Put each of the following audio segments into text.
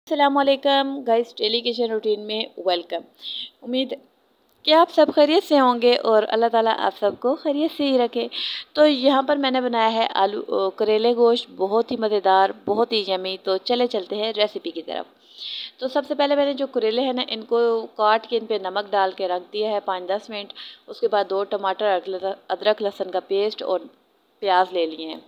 अस्सलामुअलैकुम guys, daily kitchen routine में welcome. उम्मीद कि आप सब खैरियत से होंगे और अल्लाह ताला आप सबको खैरियत से ही रखे। तो यहाँ पर मैंने बनाया है करेले गोश्त, बहुत ही मज़ेदार, बहुत ही यमी। तो चलते हैं रेसिपी की तरफ। तो सबसे पहले मैंने जो करेले हैं ना, इनको काट के इन पे नमक डाल के रख दिया है 5-10 मिनट। उसके बाद 2 टमाटर, अदरक लहसुन का पेस्ट और प्याज ले लिए हैं,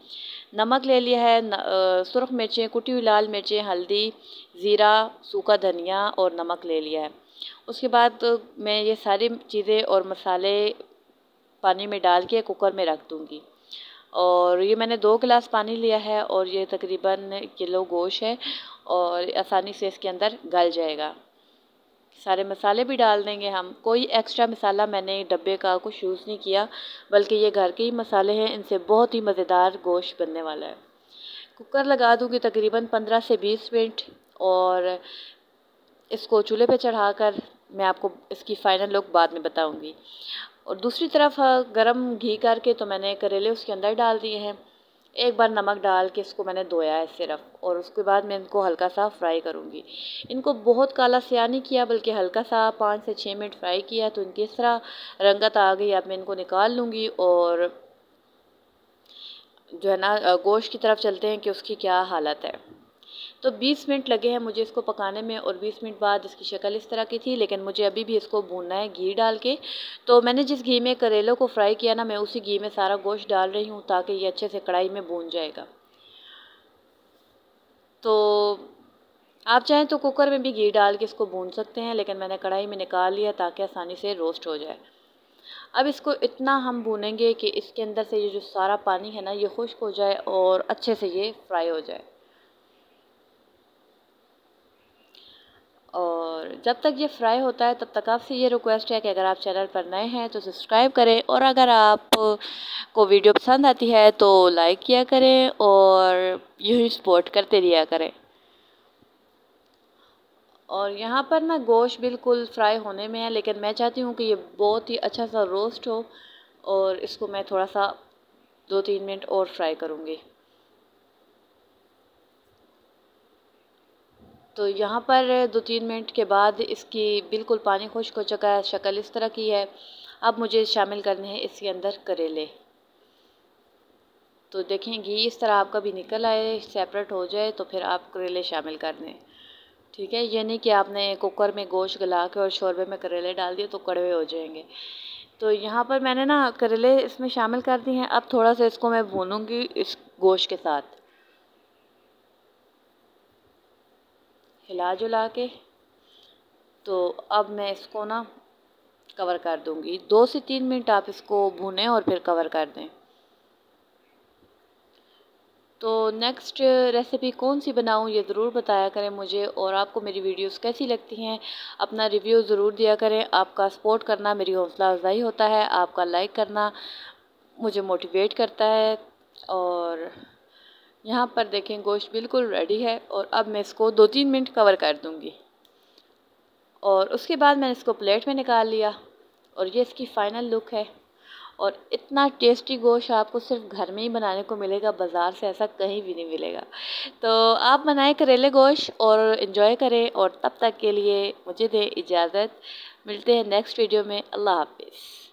नमक ले लिया है, सुरख मिर्चें, कुटी हुई लाल मिर्चें, हल्दी, ज़ीरा, सूखा धनिया और नमक ले लिया है। उसके बाद मैं ये सारी चीज़ें और मसाले पानी में डाल के कुकर में रख दूँगी। और ये मैंने 2 गिलास पानी लिया है और ये तकरीबन किलो गोश्त है और आसानी से इसके अंदर गल जाएगा। सारे मसाले भी डाल देंगे हम। कोई एक्स्ट्रा मसाला मैंने डब्बे का कुछ यूज़ नहीं किया, बल्कि ये घर के ही मसाले हैं। इनसे बहुत ही मज़ेदार गोश्त बनने वाला है। कुकर लगा दूँगी तकरीबन 15 से 20 मिनट और इसको चूल्हे पे चढ़ाकर मैं आपको इसकी फ़ाइनल लुक बाद में बताऊँगी। और दूसरी तरफ गरम घी करके तो मैंने करेले उसके अंदर डाल दिए हैं। एक बार नमक डाल के इसको मैंने धोया है सिर्फ, और उसके बाद मैं इनको हल्का सा फ्राई करूँगी। इनको बहुत काला स्या नहीं किया, बल्कि हल्का सा 5 से 6 मिनट फ्राई किया। तो इनकी इस तरह रंगत आ गई। अब मैं इनको निकाल लूँगी और जो है ना गोश्त की तरफ चलते हैं कि उसकी क्या हालत है। तो 20 मिनट लगे हैं मुझे इसको पकाने में और 20 मिनट बाद इसकी शक्ल इस तरह की थी, लेकिन मुझे अभी भी इसको भूनना है घी डाल के। तो मैंने जिस घी में करेलों को फ्राई किया ना, मैं उसी घी में सारा गोश्त डाल रही हूँ ताकि ये अच्छे से कढ़ाई में भून जाएगा। तो आप चाहें तो कुकर में भी घी डाल के इसको भून सकते हैं, लेकिन मैंने कढ़ाई में निकाल लिया ताकि आसानी से रोस्ट हो जाए। अब इसको इतना हम भूनेंगे कि इसके अंदर से ये जो सारा पानी है ना, ये खुश्क हो जाए और अच्छे से ये फ्राई हो जाए। और जब तक ये फ्राई होता है तब तक आपसे ये रिक्वेस्ट है कि अगर आप चैनल पर नए हैं तो सब्सक्राइब करें, और अगर आप को वीडियो पसंद आती है तो लाइक किया करें और यूँ ही सपोर्ट करते रहा करें। और यहाँ पर ना गोश्त बिल्कुल फ्राई होने में है, लेकिन मैं चाहती हूँ कि ये बहुत ही अच्छा सा रोस्ट हो, और इसको मैं थोड़ा सा 2-3 मिनट और फ्राई करूँगी। तो यहाँ पर 2-3 मिनट के बाद इसकी बिल्कुल पानी खुश्क हो चुका है, शक्ल इस तरह की है। अब मुझे शामिल करने हैं इसके अंदर करेले। तो देखें घी इस तरह आपका भी निकल आए, सेपरेट हो जाए, तो फिर आप करेले शामिल कर दें। ठीक है, ये नहीं कि आपने कुकर में गोश्त गला के और शोरबे में करेले डाल दिए तो कड़वे हो जाएंगे। तो यहाँ पर मैंने ना करेले इसमें शामिल कर दिए हैं। अब थोड़ा सा इसको मैं भूनूंगी इस गोश्त के साथ, हिला जुला के। तो अब मैं इसको ना कवर कर दूंगी। 2 से 3 मिनट आप इसको भूनें और फिर कवर कर दें। तो नेक्स्ट रेसिपी कौन सी बनाऊं ये ज़रूर बताया करें मुझे, और आपको मेरी वीडियोस कैसी लगती हैं अपना रिव्यू ज़रूर दिया करें। आपका सपोर्ट करना मेरी हौसला अफजाई होता है, आपका लाइक करना मुझे मोटिवेट करता है। और यहाँ पर देखें गोश्त बिल्कुल रेडी है, और अब मैं इसको 2-3 मिनट कवर कर दूँगी। और उसके बाद मैंने इसको प्लेट में निकाल लिया, और ये इसकी फ़ाइनल लुक है। और इतना टेस्टी गोश्त आपको सिर्फ घर में ही बनाने को मिलेगा, बाज़ार से ऐसा कहीं भी नहीं मिलेगा। तो आप बनाएं करेले गोश्त और इन्जॉय करें। और तब तक के लिए मुझे दें इजाज़त। मिलते हैं नेक्स्ट वीडियो में। अल्लाह हाफ़िज़।